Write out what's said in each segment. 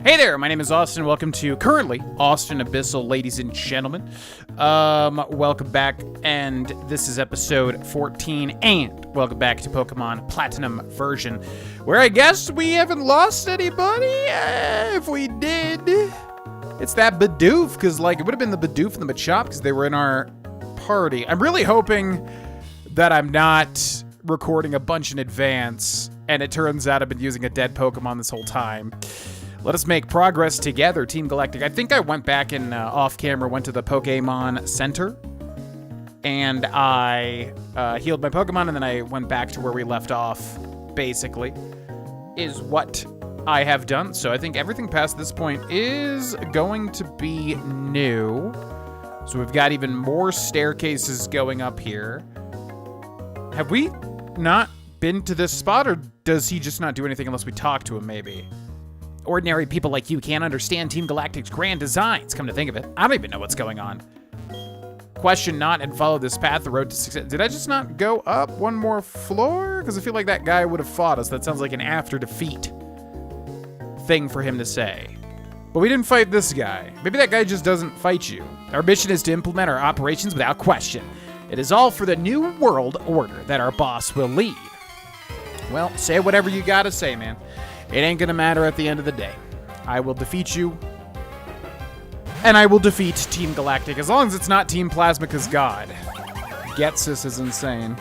Hey there, my name is Austin. Welcome to currently Austin Abyssal, ladies and gentlemen. Welcome back, and this is episode 14, and welcome back to Pokemon Platinum version, where I guess we haven't lost anybody. If we did, it's that Bidoof, because like it would have been the Bidoof and the Machop because they were in our party. I'm really hoping that I'm not recording a bunch in advance, and it turns out I've been using a dead Pokemon this whole time. Let us make progress together, Team Galactic. I think I went back and off camera, went to the Pokemon Center, and I healed my Pokemon, and then I went back to where we left off, basically, is what I have done. So I think everything past this point is going to be new. So we've got even more staircases going up here. Have we not been to this spot, or does he just not do anything unless we talk to him, maybe? Ordinary people like you can't understand Team Galactic's grand designs, come to think of it. I don't even know what's going on. Question not and follow this path, the road to success. Did I just not go up one more floor? Because I feel like that guy would have fought us. That sounds like an after defeat thing for him to say. But we didn't fight this guy. Maybe that guy just doesn't fight you. Our mission is to implement our operations without question. It is all for the new world order that our boss will lead. Well, say whatever you gotta say, man. It ain't gonna matter at the end of the day. I will defeat you, and I will defeat Team Galactic, as long as it's not Team Plasma, because God. Getsis is insane.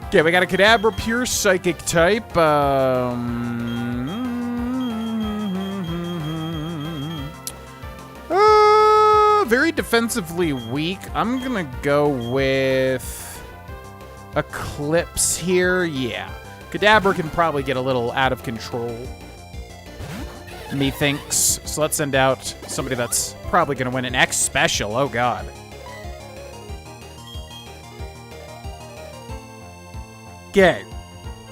Okay, we got a Kadabra, pure Psychic type. Very defensively weak. I'm gonna go with Eclipse here, yeah. Kadabra can probably get a little out of control, methinks. So let's send out somebody that's probably going to win an X special. Oh, God. Okay.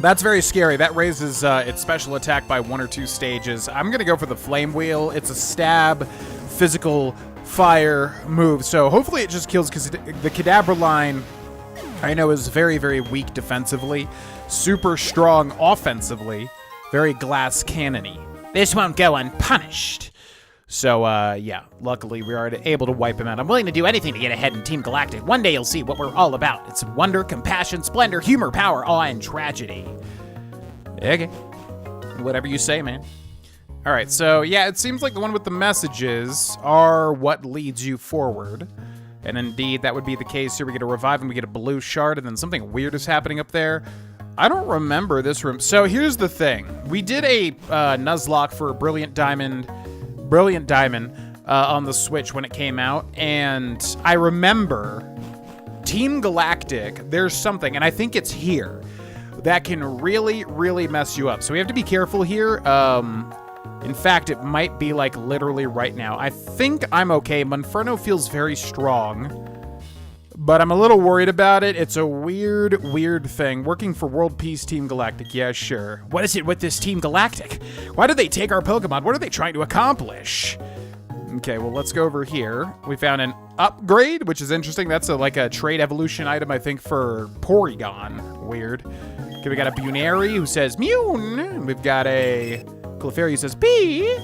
That's very scary. That raises its special attack by 1 or 2 stages. I'm going to go for the Flame Wheel. It's a stab, physical fire move. So hopefully it just kills, because the Kadabra line, I know, is very, very weak defensively. Super strong offensively. Very glass cannony. This won't go unpunished. So, yeah. Luckily, we are able to wipe him out. I'm willing to do anything to get ahead in Team Galactic. One day you'll see what we're all about. It's wonder, compassion, splendor, humor, power, awe, and tragedy. Okay. Whatever you say, man. Alright, so, yeah, it seems like the one with the messages are what leads you forward. And indeed, that would be the case here. We get a revive and we get a blue shard, and then something weird is happening up there. I don't remember this room. So here's the thing. We did a Nuzlocke for Brilliant Diamond on the Switch when it came out, and I remember Team Galactic, there's something, and I think it's here, that can really, really mess you up. So we have to be careful here. In fact, it might be like literally right now. I think I'm okay. Monferno feels very strong, but I'm a little worried about it. It's a weird, weird thing. Working for World Peace Team Galactic. Yeah, sure. What is it with this Team Galactic? Why did they take our Pokemon? What are they trying to accomplish? Okay, well, let's go over here. We found an upgrade, which is interesting. That's like a trade evolution item, I think, for Porygon. Weird. Okay, we got a Bunary who says Mune. We've got a Clefairy who says Bee.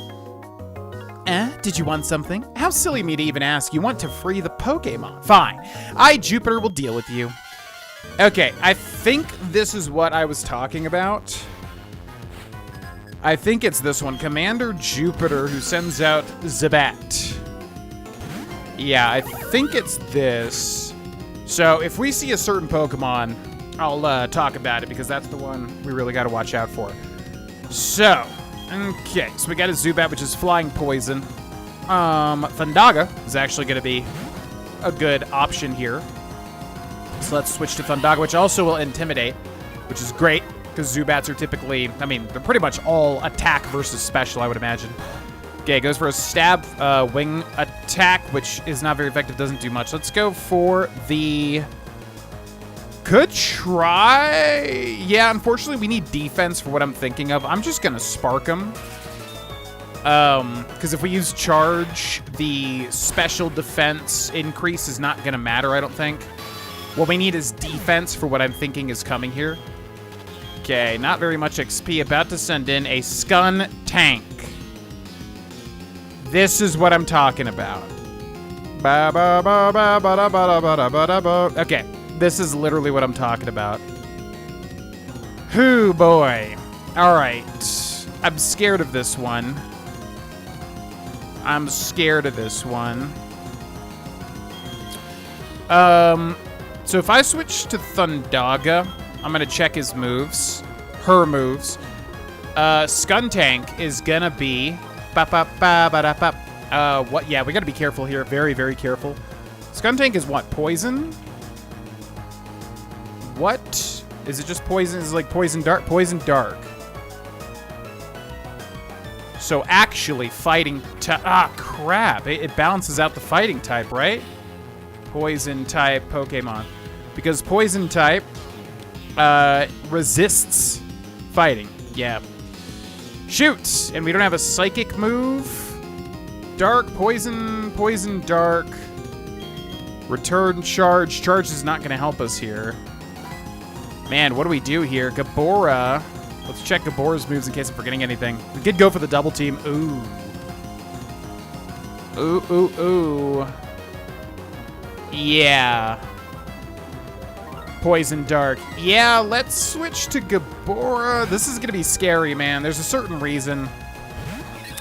Did you want something? How silly me to even ask. You want to free the Pokemon. Fine. I, Jupiter, will deal with you. Okay, I think this is what I was talking about. I think it's this one. Commander Jupiter, who sends out Zubat. Yeah, I think it's this. So if we see a certain Pokemon, I'll talk about it, because that's the one we really got to watch out for. So, okay, so we got a Zubat, which is flying poison. Thundaga is actually going to be a good option here. So let's switch to Thundaga, which also will intimidate, which is great, because Zubats are typically, I mean, they're pretty much all attack versus special, I would imagine. Okay, goes for a stab wing attack, which is not very effective, doesn't do much. Let's go for the... Could try... Yeah, unfortunately, we need defense for what I'm thinking of. I'm just going to Spark him. Because if we use Charge, the special defense increase is not going to matter, I don't think. What we need is defense for what I'm thinking is coming here. Okay, not very much XP. About to send in a Skun Tank. This is what I'm talking about. Okay, this is literally what I'm talking about. Whoo, boy. All right. I'm scared of this one. I'm scared of this one. So if I switch to Thundaga, I'm gonna check his moves. Her moves. Skuntank is gonna be... what? Yeah, we gotta be careful here. Very, very careful. Skuntank is what? Poison? What? Is it just poison? Is it like poison dark? Poison dark. So actually fighting type... Ah, crap. It balances out the fighting type, right? Poison type Pokemon. Because poison type resists fighting. Yeah. Shoot! And we don't have a psychic move. Dark, poison, poison, dark. Return charge. Charge is not going to help us here. Man, what do we do here? Gabora. Let's check Gabora's moves in case I'm forgetting anything. We did go for the double team. Ooh. Ooh, ooh, ooh. Yeah. Poison dark. Yeah, let's switch to Gabora. This is going to be scary, man. There's a certain reason.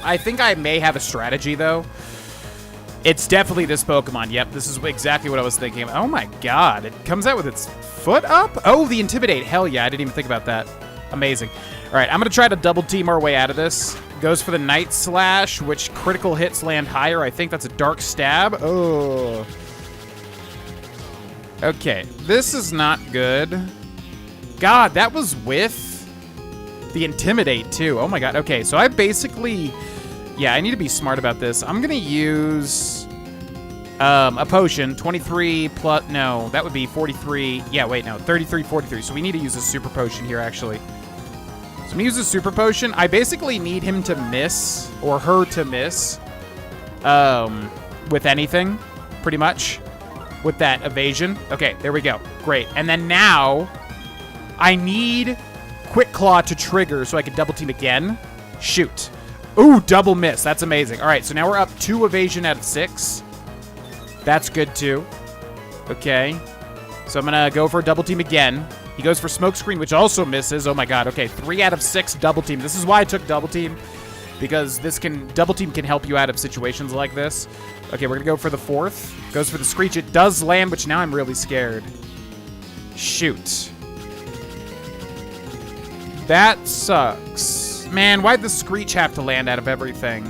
I think I may have a strategy, though. It's definitely this Pokemon. Yep, this is exactly what I was thinking. Oh, my God. It comes out with its foot up? Oh, the Intimidate. Hell yeah, I didn't even think about that. Amazing. All right, I'm going to try to double team our way out of this. Goes for the Night Slash, which critical hits land higher. I think that's a Dark Stab. Oh. Okay, this is not good. God, that was with the Intimidate, too. Oh, my God. Okay, so I basically... Yeah, I need to be smart about this. I'm going to use a potion. 23 plus... No, that would be 43. Yeah, wait, no. 33, 43. So we need to use a super potion here, actually. So I'm going to use a super potion. I basically need him to miss, or her to miss, with anything, pretty much, with that evasion. Okay, there we go. Great. And then now, I need Quick Claw to trigger so I can double team again. Shoot. Ooh, double miss. That's amazing. All right, so now we're up 2 evasion out of 6. That's good, too. Okay. So I'm going to go for a double team again. He goes for Smoke Screen, which also misses. Oh, my God. Okay, 3 out of 6 double team. This is why I took double team, because double team can help you out of situations like this. Okay, we're going to go for the 4th. Goes for the Screech. It does land, which now I'm really scared. Shoot. That sucks. Man, why'd the Screech have to land out of everything?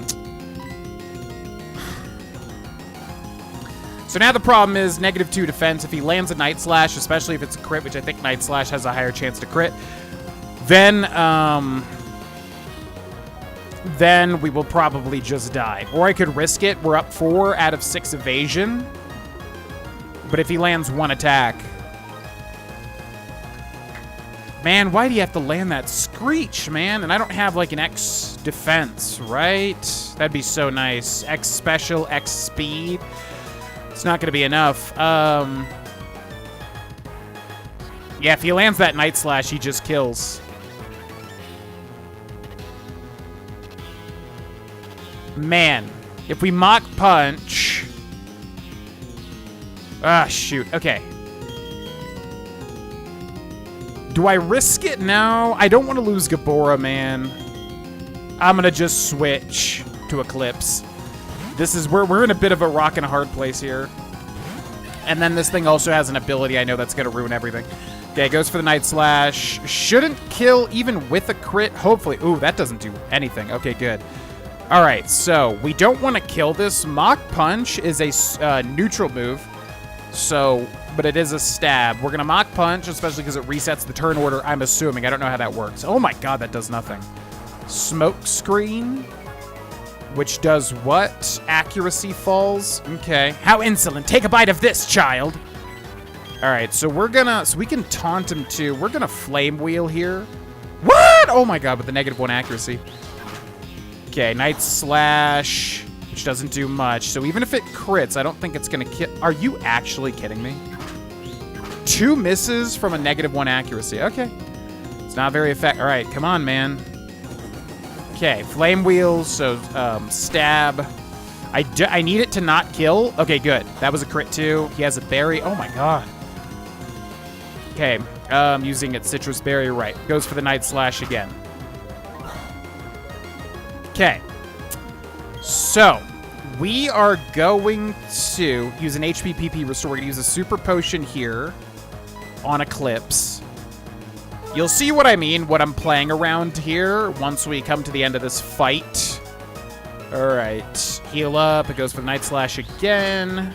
So now the problem is -2 defense. If he lands a Night Slash, especially if it's a crit, which I think Night Slash has a higher chance to crit, then we will probably just die. Or I could risk it. We're up 4 out of 6 evasion. But if he lands 1 attack... Man, why do you have to land that Screech, man? And I don't have, like, an X defense, right? That'd be so nice. X special, X speed. It's not going to be enough. Yeah, if he lands that Night Slash, he just kills. Man, if we Mach Punch... Ah, shoot. Okay. Do I risk it now? I don't want to lose Gabora, man. I'm going to just switch to Eclipse. This is we're in a bit of a rock and a hard place here. And then this thing also has an ability I know that's going to ruin everything. Okay, goes for the Night Slash. Shouldn't kill even with a crit. Hopefully. Ooh, that doesn't do anything. Okay, good. All right, so we don't want to kill this. Mach Punch is a neutral move. So... But it is a stab. We're going to Mach Punch, especially because it resets the turn order, I'm assuming. I don't know how that works. Oh my God, that does nothing. Smoke Screen, which does what? Accuracy falls. Okay. How insolent. Take a bite of this, child. All right, so we're going to... So we can taunt him, too. We're going to Flame Wheel here. What? Oh my God, with the -1 accuracy. Okay, Night Slash, which doesn't do much. So even if it crits, I don't think it's going to kill... Are you actually kidding me? 2 misses from a -1 accuracy. Okay. It's not very effective. All right, come on, man. Okay, Flame Wheels, so stab. I need it to not kill. Okay, good. That was a crit too. He has a berry. Oh my god. Okay, using its citrus berry, right. Goes for the Night Slash again. Okay. So, we are going to use an HP PP restore. We're going to use a super potion here on Eclipse. You'll see what I mean, what I'm playing around here once we come to the end of this fight. All right, heal up. It goes for the Night Slash again.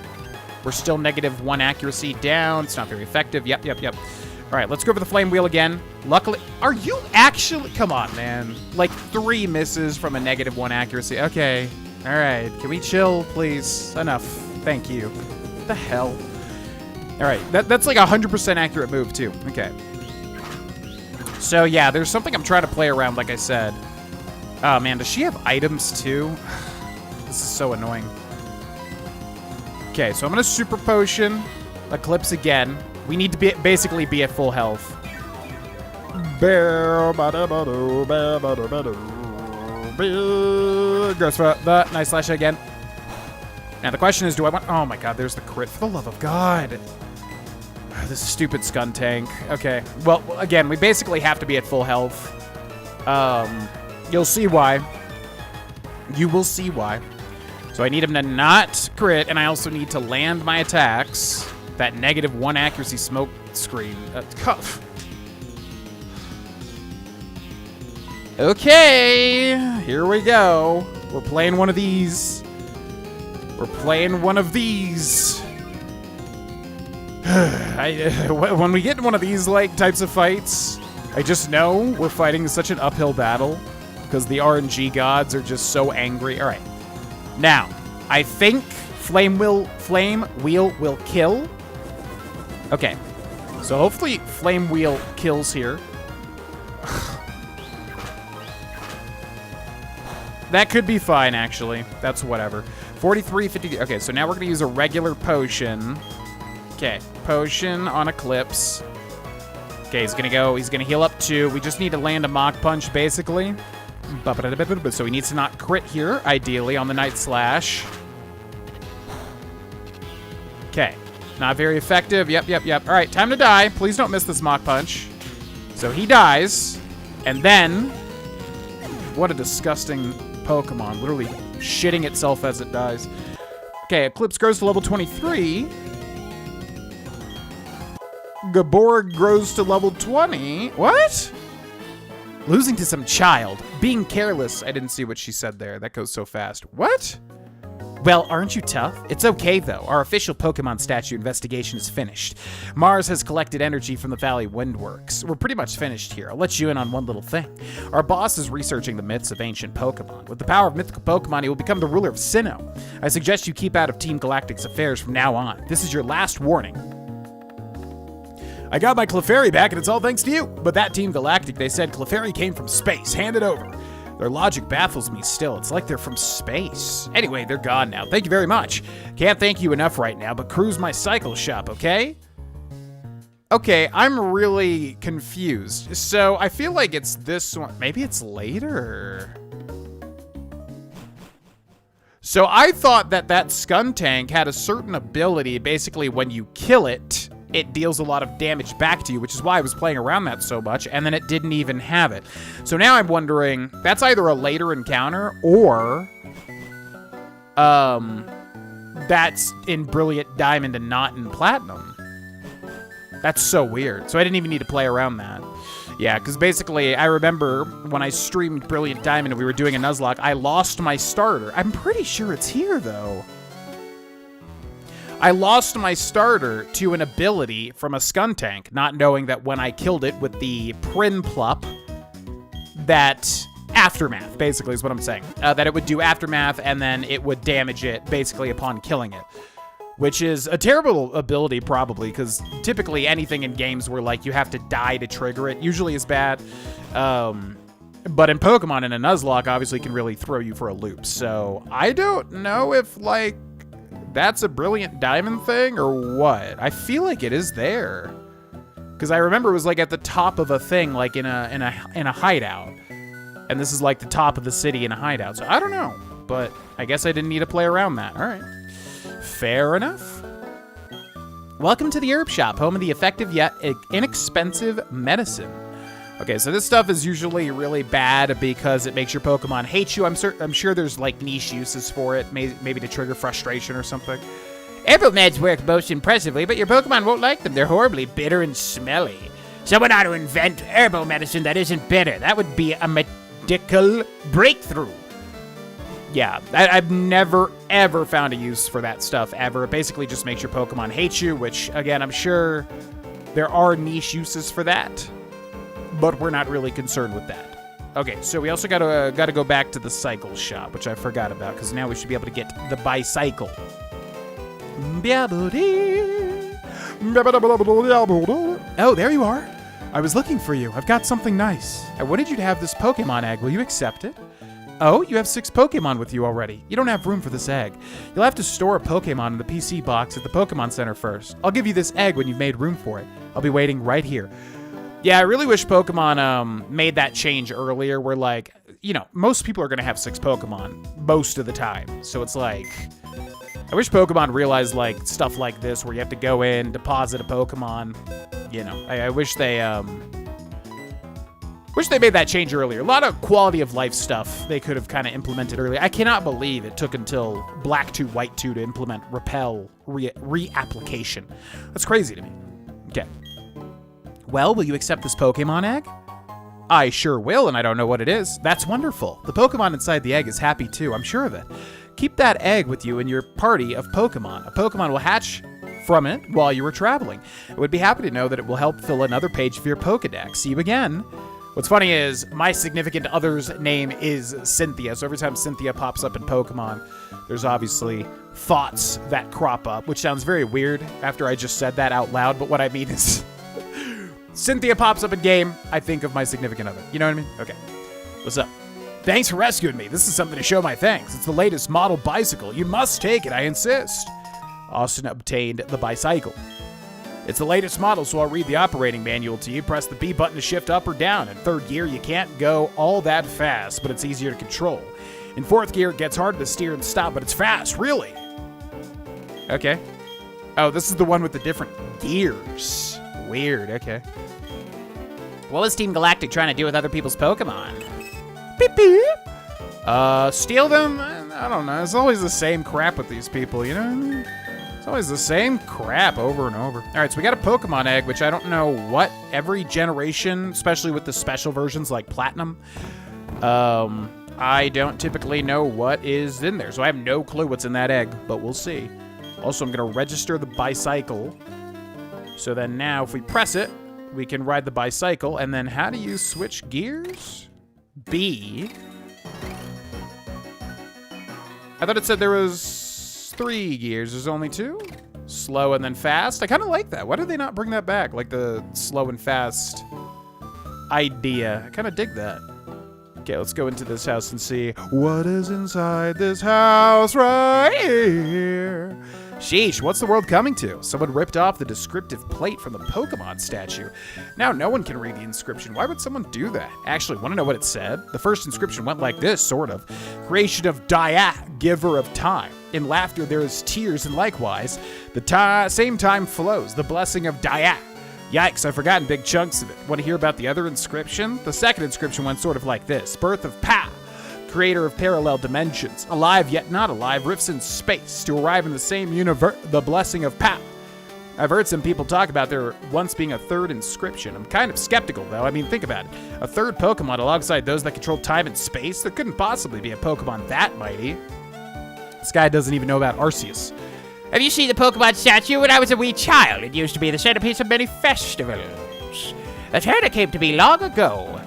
We're still -1 accuracy down. It's not very effective. Yep. All right, let's go for the Flame Wheel again. Luckily, are you actually? Come on, man. Like 3 misses from a -1 accuracy. Okay. All right, can we chill, please? Enough. Thank you. What the hell? All right, that's like a 100% accurate move too. Okay. So yeah, there's something I'm trying to play around, like I said. Oh man, does she have items too? This is so annoying. Okay, so I'm gonna Super Potion, Eclipse again. We need to basically be at full health. Goes for the Night Slash again. Now the question is, do I want... Oh my god, there's the crit. For the love of God. This stupid Skun tank. Okay. Well, again, we basically have to be at full health. You'll see why. You will see why. So I need him to not crit, and I also need to land my attacks. That -1 accuracy smoke screen. Okay, here we go. We're playing one of these. We're playing one of these. When we get in one of these like types of fights, I just know we're fighting such an uphill battle because the RNG gods are just so angry. All right, now I think Flame Wheel will kill. Okay, so hopefully Flame Wheel kills here. That could be fine, actually. That's whatever. 43, 50. Okay, so now we're going to use a regular potion. Okay, potion on Eclipse. Okay, he's going to heal up 2. We just need to land a Mach Punch, basically. So he needs to not crit here, ideally, on the Night Slash. Okay, not very effective. Yep. All right, time to die. Please don't miss this Mach Punch. So he dies, and then... What a disgusting Pokemon, literally shitting itself as it dies. Okay, Eclipse grows to level 23. Gabora grows to level 20. What? Losing to some child. Being careless. I didn't see what she said there. That goes so fast. What? Well, aren't you tough? It's okay, though. Our official Pokemon statue investigation is finished. Mars has collected energy from the Valley Windworks. We're pretty much finished here. I'll let you in on one little thing. Our boss is researching the myths of ancient Pokemon. With the power of mythical Pokemon, he will become the ruler of Sinnoh. I suggest you keep out of Team Galactic's affairs from now on. This is your last warning. I got my Clefairy back, and it's all thanks to you. But that Team Galactic, they said Clefairy came from space. Hand it over. Their logic baffles me still. It's like they're from space. Anyway, they're gone now. Thank you very much. Can't thank you enough right now, but cruise my cycle shop, okay? Okay, I'm really confused. So I feel like it's this one. Maybe it's later. So I thought that Skuntank had a certain ability. Basically, when you kill it, it deals a lot of damage back to you, which is why I was playing around that so much, and then it didn't even have it. So now I'm wondering, that's either a later encounter, or that's in Brilliant Diamond and not in Platinum. That's so weird. So I didn't even need to play around that. Yeah, because basically, I remember when I streamed Brilliant Diamond and we were doing a Nuzlocke, I lost my starter. I'm pretty sure it's here, though. I lost my starter to an ability from a Skuntank, not knowing that when I killed it with the Prinplup, that Aftermath, basically, is what I'm saying. That it would do Aftermath, and then it would damage it, basically, upon killing it. Which is a terrible ability, probably, because typically anything in games where, like, you have to die to trigger it usually is bad. But in Pokemon and a Nuzlocke, obviously, can really throw you for a loop. So, I don't know if, like, that's a Brilliant Diamond thing or what. I feel like it is there. Because I remember it was, like, at the top of a thing, like, in a hideout. And this is, like, the top of the city in a hideout. So, I don't know. but I guess I didn't need to play around that. All right. Fair enough. Welcome to the herb shop, home of the effective yet inexpensive medicine. Okay, so this stuff is usually really bad because it makes your Pokemon hate you. I'm sure there's like niche uses for it, maybe to trigger frustration or something. Herbal meds work most impressively, but your Pokemon won't like them. They're horribly bitter and smelly. Someone ought to invent herbal medicine that isn't bitter. That would be a medical breakthrough. Yeah, I've never, ever found a use for that stuff, ever. It basically just makes your Pokemon hate you, which, again, I'm sure there are niche uses for that, but we're not really concerned with that. Okay, so we also gotta go back to the cycle shop, which I forgot about, because now we should be able to get the bicycle. Oh, there you are. I was looking for you. I've got something nice. I wanted you to have this Pokemon egg. Will you accept it? Oh, you have 6 Pokemon with you already. You don't have room for this egg. You'll have to store a Pokemon in the PC box at the Pokemon Center first. I'll give you this egg when you've made room for it. I'll be waiting right here. Yeah, I really wish Pokemon made that change earlier where, like, you know, most people are going to have 6 Pokemon most of the time. So it's like, I wish Pokemon realized, like, stuff like this where you have to go in, deposit a Pokemon. You know, I wish they made that change earlier. A lot of quality of life stuff they could have kind of implemented earlier. I cannot believe it took until Black 2, White 2 to implement Repel reapplication. That's crazy to me. Okay. Well, will you accept this Pokemon egg? I sure will, and I don't know what it is. That's wonderful. The Pokemon inside the egg is happy too, I'm sure of it. Keep that egg with you in your party of Pokemon. A Pokemon will hatch from it while you are traveling. I would be happy to know that it will help fill another page of your Pokedex. See you again. What's funny is my significant other's name is Cynthia, so every time Cynthia pops up in Pokemon, there's obviously thoughts that crop up, which sounds very weird after I just said that out loud, but what I mean is Cynthia pops up in game, I think of my significant other. You know what I mean? Okay. What's up? Thanks for rescuing me. This is something to show my thanks. It's the latest model bicycle. You must take it, I insist. Austin obtained the bicycle. It's the latest model, so I'll read the operating manual to you. Press the B button to shift up or down. In 3rd gear, you can't go all that fast, but it's easier to control. In 4th gear, it gets harder to steer and stop, but it's fast, really. Okay. Oh, this is the one with the different gears. Weird, okay. What was Team Galactic trying to do with other people's Pokemon? Beep, beep. Steal them? I don't know. It's always the same crap with these people, you know what I mean? It's always the same crap over and over. All right, so we got a Pokemon egg, which I don't know what every generation, especially with the special versions like Platinum, I don't typically know what is in there. So I have no clue what's in that egg, but we'll see. Also, I'm going to register the bicycle. So then now if we press it, we can ride the bicycle. And then how do you switch gears? B. I thought it said there was 3 gears. There's only 2? Slow and then fast? I kind of like that. Why did they not bring that back? Like the slow and fast idea. I kind of dig that. Okay, let's go into this house and see what is inside this house right here. Sheesh, what's the world coming to? Someone ripped off the descriptive plate from the Pokemon statue. Now no one can read the inscription. Why would someone do that? Actually, want to know what it said? The first inscription went like this, sort of. Creation of Dyak, giver of time. In laughter there is tears, and likewise, the same time flows. The blessing of Dyak. Yikes, I've forgotten big chunks of it. Want to hear about the other inscription? The second inscription went sort of like this. Birth of Pa. Creator of parallel dimensions, alive yet not alive, rifts in space to arrive in the same universe, the blessing of Pa. I've heard some people talk about there once being a 3rd inscription. I'm kind of skeptical, though. I mean, think about it. A 3rd Pokemon alongside those that control time and space? There couldn't possibly be a Pokemon that mighty. This guy doesn't even know about Arceus. Have you seen the Pokemon statue? When I was a wee child, it used to be the centerpiece of many festivals. The turn came to be long ago.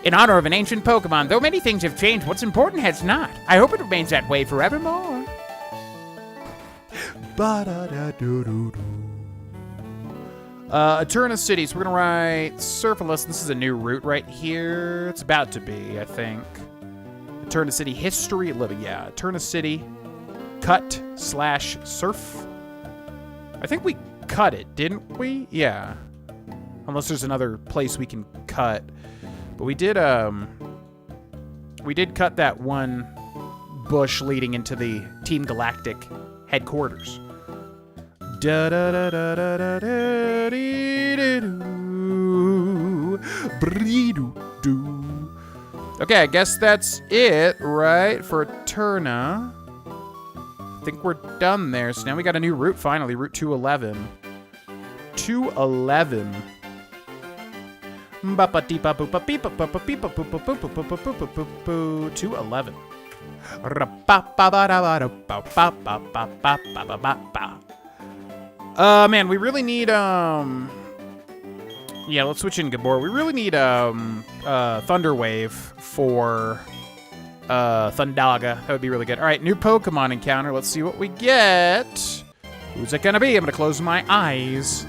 In honor of an ancient Pokemon, though many things have changed, what's important has not. I hope it remains that way forevermore. Eterna City, so we're gonna write Surfalis. This is a new route right here. It's about to be, I think. Eterna City history, living, yeah. Eterna City, cut/surf. I think we cut it, didn't we? Yeah. Unless there's another place we can cut. But we did cut that one bush leading into the Team Galactic headquarters. Da da da da da da da dee doo bree doo doo. Okay, I guess that's it, right, for Eterna. I think we're done there. So now we got a new route finally, Route 211. 211. 211. Man, we really need, yeah, let's switch in Gabor. We really need, Thunderwave for, Thundaga. That would be really good. All right, new Pokemon encounter. Let's see what we get. Who's it gonna be? I'm gonna close my eyes.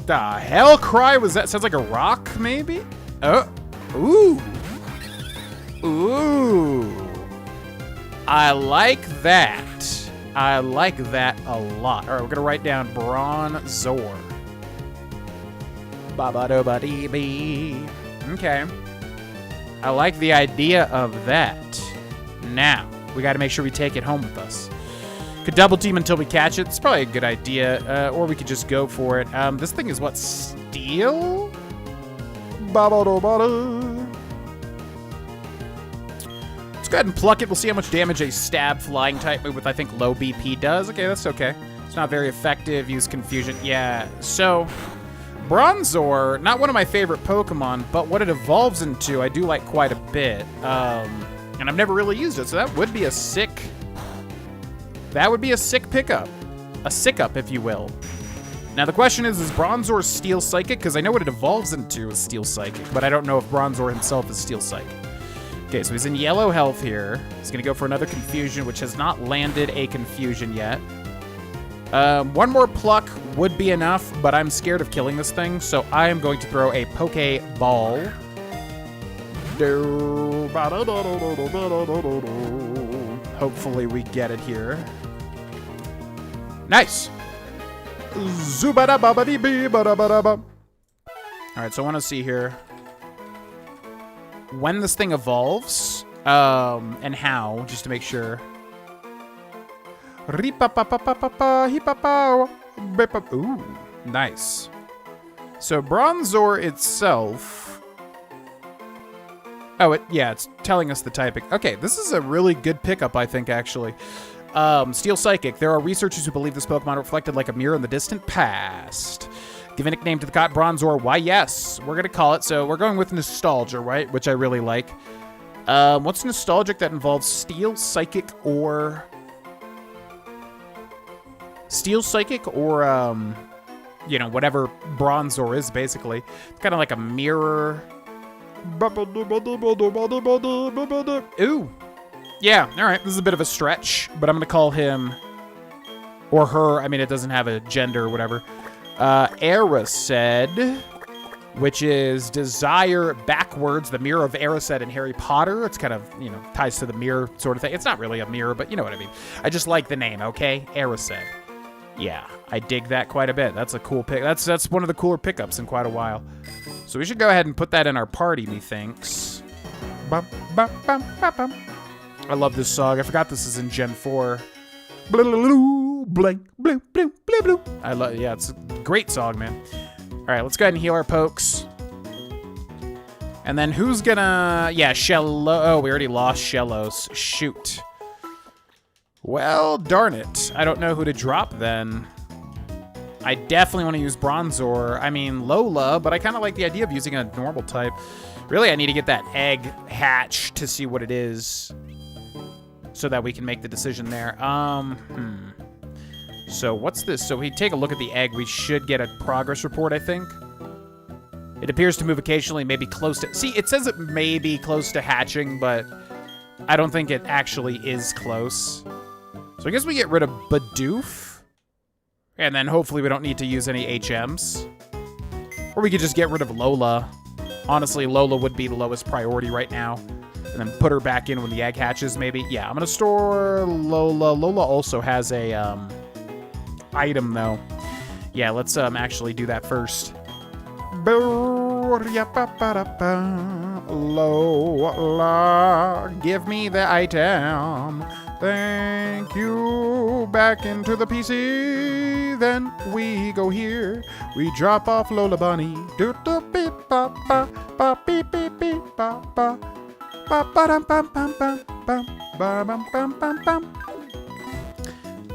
The hell cry was that? Sounds like a rock, maybe? Oh. Ooh. Ooh. I like that. I like that a lot. All right, we're going to write down Bronzor. Ba-ba-do-ba-dee-bee. Okay. I like the idea of that. Now, we got to make sure we take it home with us. Could double team until we catch it. It's probably a good idea. Or we could just go for it. This thing is what? Steel? Ba-ba-do-ba-do. Let's go ahead and pluck it. We'll see how much damage a stab flying type move with, I think, low BP does. Okay, that's okay. It's not very effective. Use Confusion. Yeah, so Bronzor, not one of my favorite Pokemon, but what it evolves into, I do like quite a bit. And I've never really used it, so that would be a sick... That would be a sick pickup. A sick-up, if you will. Now, the question is Bronzor Steel Psychic? Because I know what it evolves into is Steel Psychic, but I don't know if Bronzor himself is Steel Psychic. Okay, so he's in yellow health here. He's going to go for another Confusion, which has not landed a Confusion yet. One more pluck would be enough, but I'm scared of killing this thing, so I am going to throw a Pokeball. Hopefully we get it here. Nice. Alright, so I want to see here when this thing evolves, and how, just to make sure. Ooh, nice. So Bronzor itself... Oh, yeah, it's telling us the typing. Okay, this is a really good pickup, I think, actually. Steel Psychic. There are researchers who believe this Pokemon reflected like a mirror in the distant past. Give a nickname to the cot Bronzor. Why, yes. We're going to call it. So we're going with Nostalgia, right? Which I really like. What's nostalgic that involves Steel Psychic or... Steel Psychic or, you know, whatever Bronzor is, basically. Kind of like a mirror... Ooh. Yeah, all right. This is a bit of a stretch, but I'm going to call him or her. I mean, it doesn't have a gender or whatever. Erised, which is desire backwards, the mirror of Erised in Harry Potter. It's kind of, you know, ties to the mirror sort of thing. It's not really a mirror, but you know what I mean. I just like the name, okay? Erised. Yeah, I dig that quite a bit. That's a cool pick. That's one of the cooler pickups in quite a while. So we should go ahead and put that in our party, methinks. I love this song. I forgot this is in Gen 4. I love, yeah, it's a great song, man. All right, let's go ahead and heal our pokes. And then who's gonna, yeah, Shello. Oh, we already lost Shellos. Shoot. Well, darn it. I don't know who to drop then. I definitely want to use Bronzor. I mean, Lola, but I kind of like the idea of using a normal type. Really, I need to get that egg hatch to see what it is so that we can make the decision there. So what's this? So we take a look at the egg. We should get a progress report, I think. It appears to move occasionally, maybe close to... See, it says it may be close to hatching, but I don't think it actually is close. So I guess we get rid of Bidoof. And then hopefully we don't need to use any HMs. Or we could just get rid of Lola. Honestly, Lola would be the lowest priority right now. And then put her back in when the egg hatches, maybe. Yeah, I'm going to store Lola. Lola also has a item, though. Yeah, let's Lola, give me the item. Thank you. Back into the PC. Then we go here. We drop off Lola Bunny. Do do beep ba ba ba beep beep beep ba ba ba ba dum bum bum bum bum ba bum bum bum bum.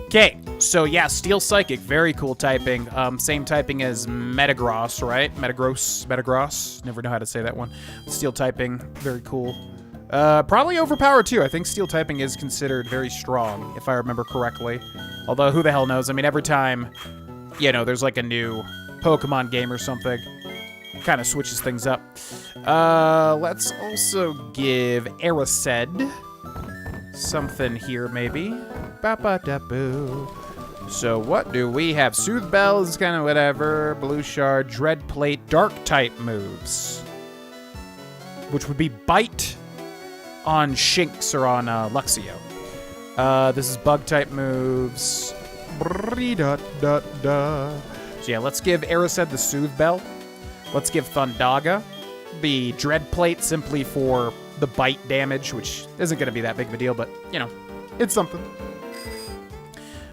Okay, so yeah, Steel Psychic, very cool typing. Same typing as Metagross, right? Metagross. Never know how to say that one. Steel typing, very cool. Probably overpowered too. I think Steel typing is considered very strong, if I remember correctly. Although, who the hell knows? I mean, every time, you know, there's like a new Pokemon game or something, kind of switches things up. Let's also give Aerosed something here, maybe. Ba-ba-da-boo. So what do we have? Soothe Bell is kind of whatever. Blue Shard, Dread Plate, Dark type moves. Which would be Bite on Shinx or on Luxio. This is Bug type moves. So yeah, let's give Aerosed the Soothe Bell. Let's give Thundaga the Dread Plate simply for the bite damage, which isn't going to be that big of a deal, but, you know, it's something.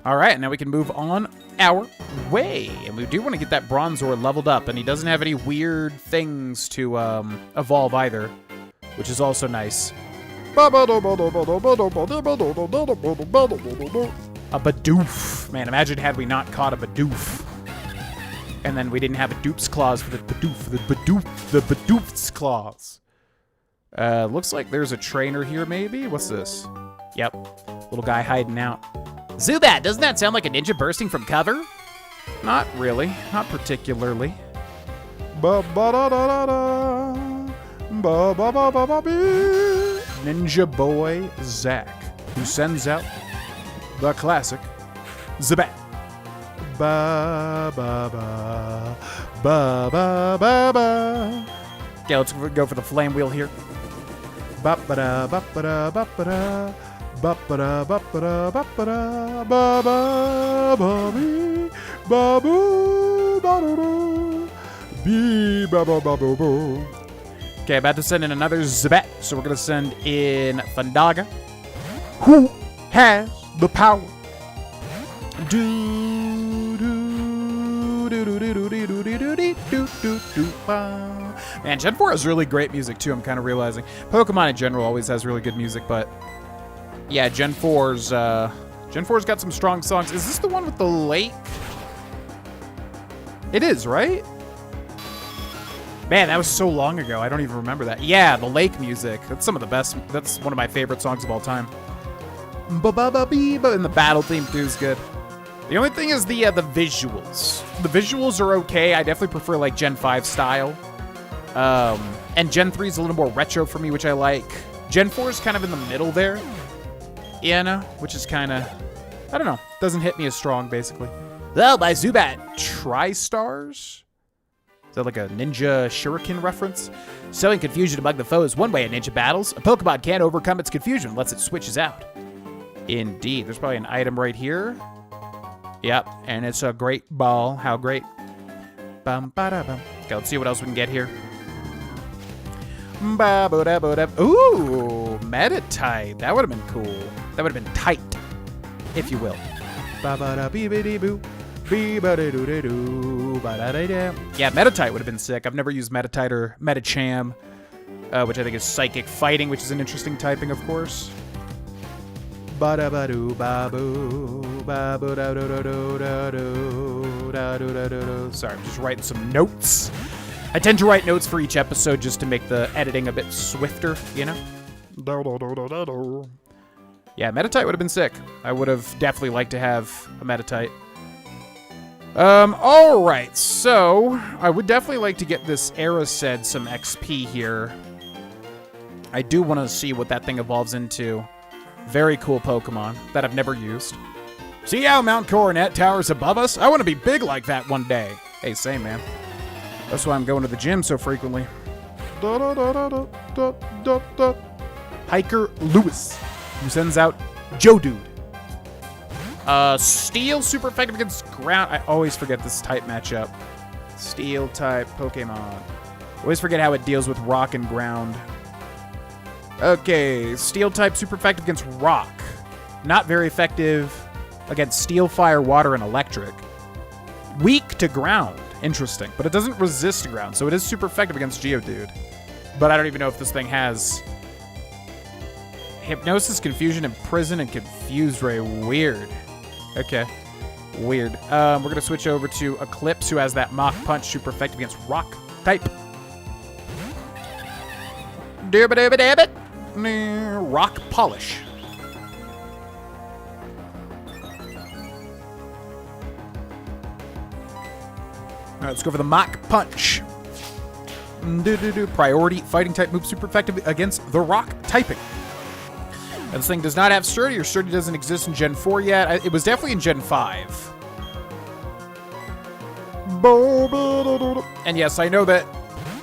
All right, now we can move on our way. And we do want to get that Bronzor leveled up, and he doesn't have any weird things to evolve either, which is also nice. A Bidoof. Man, imagine had we not caught a Bidoof. And then we didn't have a Dupe's Claws for the Bidoof. The Bidoof's Claws. Looks like there's a trainer here, maybe? What's this? Yep. Little guy hiding out. Zubat, doesn't that sound like a ninja bursting from cover? Not really. Not particularly. Ninja Boy Zach, who sends out the classic Zubat. Ba ba ba ba ba ba ba. Okay, let's go for the flame wheel here. Ba ba da ba ba da ba ba da ba ba da ba ba da ba ba da ba ba ba bee ba boo ba do do bee ba ba ba boo boo. Okay, about to send in another Zubat, so we're gonna send in Thundaga, who has the power. Man, Gen 4 has really great music too, I'm kind of realizing. Pokemon in general always has really good music, but yeah, Gen 4's got some strong songs. Is this the one with the lake? It is, right? Man, that was so long ago. I don't even remember that. Yeah, the lake music. That's some of the best. That's one of my favorite songs of all time. And the battle theme too is good. The only thing is the visuals. The visuals are okay. I definitely prefer like Gen 5 style. And Gen 3 is a little more retro for me, which I like. Gen 4 is kind of in the middle there. Yeah, which is kind of, I don't know. Doesn't hit me as strong, basically. Oh, my Zubat. Tri-Stars? Is that like a Ninja Shuriken reference? Sowing confusion among the foes one way in ninja battles. A Pokemon can't overcome its confusion unless it switches out. Indeed. There's probably an item right here. Yep, and it's a great ball. How great. Bum, ba, bum. Okay, let's see what else we can get here. Ooh, Meditite. That would have been cool. That would have been tight, if you will. Yeah, Meditite would have been sick. I've never used Meditite or Medicham, which I think is Psychic Fighting, which is an interesting typing, of course. Sorry, I'm just writing some notes. I tend to write notes for each episode just to make the editing a bit swifter, you know? Yeah, Meditite would have been sick. I would have definitely liked to have a Meditite. Alright, so I would definitely like to get this Aerosed some XP here. I do want to see what that thing evolves into. Very cool Pokemon that I've never used. See how Mount Coronet towers above us? I want to be big like that one day. Hey, same, man. That's why I'm going to the gym so frequently. Hiker Lewis, who sends out Joe-Dude. Steel, super effective against ground. I always forget this type matchup. Steel type Pokemon. Always forget how it deals with rock and ground. Okay, steel type, super effective against rock. Not very effective against steel, fire, water, and electric. Weak to ground. Interesting. But it doesn't resist ground, so it is super effective against Geodude. But I don't even know if this thing has Hypnosis, Confusion, Imprison, and Confuse Ray. Weird. Okay. Weird. We're going to switch over to Eclipse, who has that Mach Punch, super effective against rock type. Rock Polish. All right, let's go for the Mach Punch. Priority fighting type move, super effective against the rock typing. And this thing does not have Sturdy, or Sturdy doesn't exist in Gen 4 yet. It was definitely in Gen 5. And yes, I know that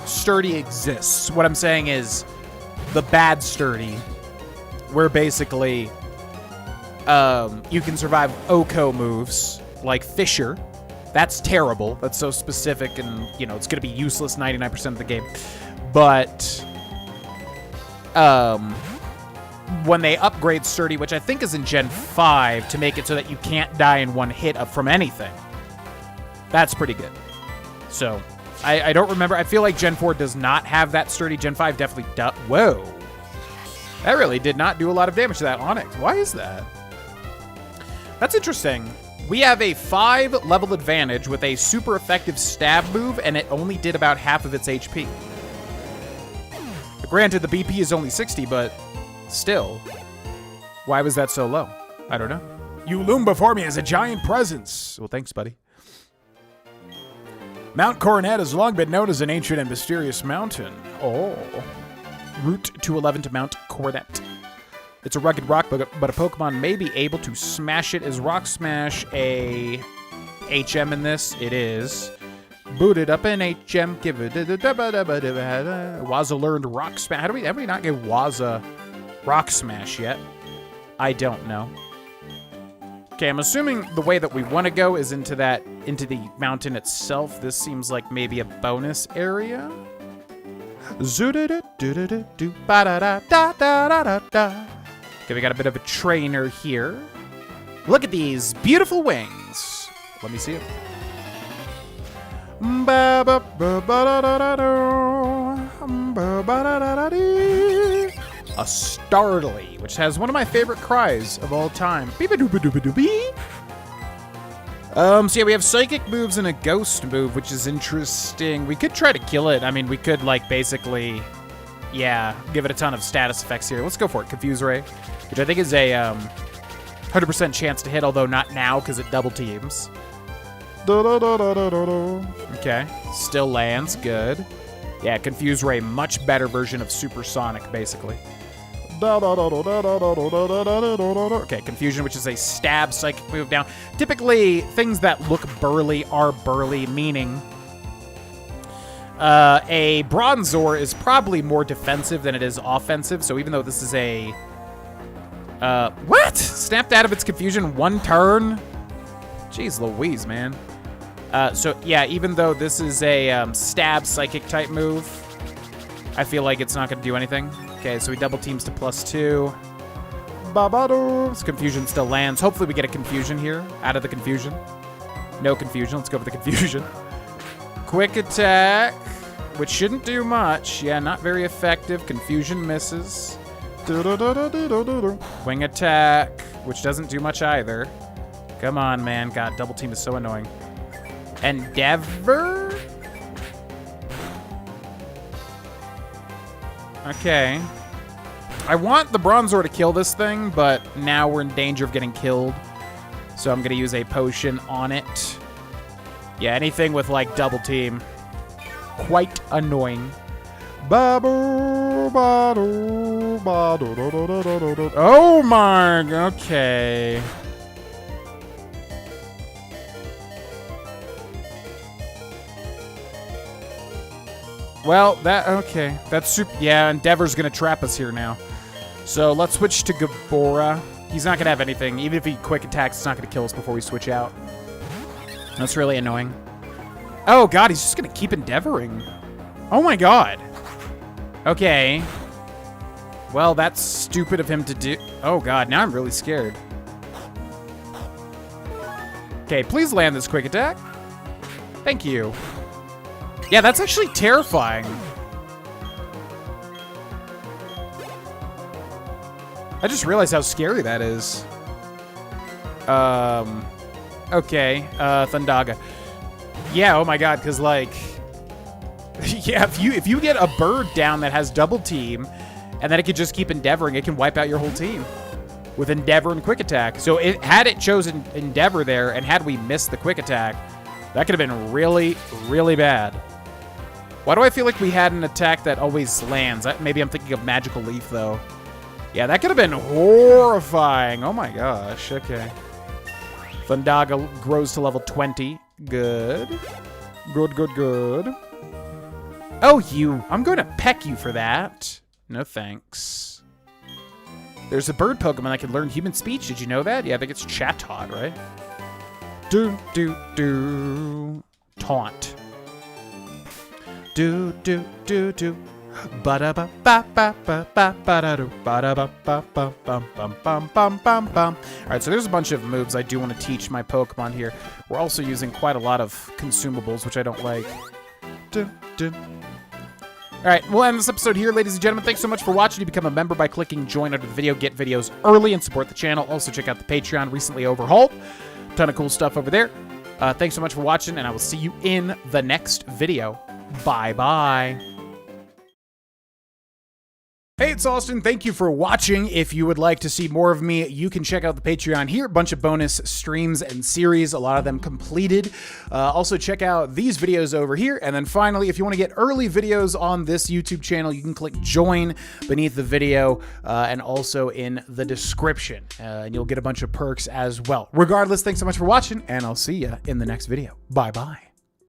Sturdy exists. What I'm saying is the bad Sturdy, where basically you can survive Oko moves like Fisher. That's terrible. That's so specific, and, you know, it's going to be useless 99% of the game. But when they upgrade Sturdy, which I think is in Gen 5, to make it so that you can't die in one hit from anything, that's pretty good. So, I don't remember. I feel like Gen 4 does not have that Sturdy. Gen 5 definitely does. Whoa. That really did not do a lot of damage to that Onix. Why is that? That's interesting. We have a 5 level advantage with a super effective stab move, and it only did about half of its HP. Granted, the BP is only 60, but still. Why was that so low? I don't know. You loom before me as a giant presence. Well, thanks, buddy. Mount Coronet has long been known as an ancient and mysterious mountain. Oh. Route 211 to Mount Coronet. It's a rugged rock, but a Pokemon may be able to smash it. Is Rock Smash a HM in this? It is. Booted up in HM. Give it. Waza learned Rock Smash. Have we not get Waza Rock Smash yet? I don't know. Okay, I'm assuming the way that we want to go is into the mountain itself. This seems like maybe a bonus area. Okay, we got a bit of a trainer here. Look at these beautiful wings. Let me see it. A Starly, which has one of my favorite cries of all time. So yeah, we have psychic moves and a ghost move, which is interesting. We could try to kill it. I mean, we could, like, basically, yeah, give it a ton of status effects here. Let's go for it. Confuse Ray, which I think is a 100% chance to hit, although not now because it double teams. Okay, still lands. Good. Yeah, Confuse Ray, much better version of Supersonic, basically. Okay, Confusion, which is a stab psychic move down. Typically, things that look burly are burly, meaning a Bronzor is probably more defensive than it is offensive. So even though this is a... what? Snapped out of its Confusion 1 turn? Jeez Louise, man. So yeah, even though this is a stab psychic type move, I feel like it's not going to do anything. Okay, so he double teams to +2. This Confusion still lands. Hopefully we get a Confusion here out of the Confusion. No Confusion. Let's go for the Confusion. Quick attack, which shouldn't do much. Yeah, not very effective. Confusion misses. Wing attack, which doesn't do much either. Come on, man. God, double team is so annoying. Endeavor? Okay. I want the Bronzor to kill this thing, but now we're in danger of getting killed. So I'm going to use a potion on it. Yeah, anything with, like, double team. Quite annoying. Oh my, okay. Well, okay. That's super. Yeah, Endeavor's gonna trap us here now. So let's switch to Gabora. He's not gonna have anything. Even if he quick attacks, it's not gonna kill us before we switch out. That's really annoying. Oh god, he's just gonna keep endeavoring. Oh my god. Okay. Well, that's stupid of him to do. Oh, God. Now I'm really scared. Okay, please land this quick attack. Thank you. Yeah, that's actually terrifying. I just realized how scary that is. Okay, Thundaga. Yeah, oh my God, because like, yeah, if you get a bird down that has double team, and then it could just keep endeavoring, it can wipe out your whole team with Endeavor and Quick Attack. So had it chosen Endeavor there, and had we missed the Quick Attack, that could have been really, really bad. Why do I feel like we had an attack that always lands? Maybe I'm thinking of Magical Leaf, though. Yeah, that could have been horrifying. Oh my gosh, okay. Thundaga grows to level 20. Good. Good, good, good. Oh, you. I'm going to peck you for that. No thanks. There's a bird Pokemon that can learn human speech. Did you know that? Yeah, I think it's Chatot, right? Do, do, do. Taunt. Do, do, do, do. Alright, so there's a bunch of moves I do want to teach my Pokemon here. We're also using quite a lot of consumables, which I don't like. Alright, we'll end this episode here, ladies and gentlemen. Thanks so much for watching. You become a member by clicking join under the video, get videos early, and support the channel. Also, check out the Patreon, recently overhauled. Ton of cool stuff over there. Thanks so much for watching, and I will see you in the next video. Bye-bye. Hey, it's Austin. Thank you for watching. If you would like to see more of me, you can check out the Patreon here. A bunch of bonus streams and series, a lot of them completed. Also, check out these videos over here. And then finally, if you want to get early videos on this YouTube channel, you can click join beneath the video and also in the description. And you'll get a bunch of perks as well. Regardless, thanks so much for watching, and I'll see you in the next video. Bye-bye.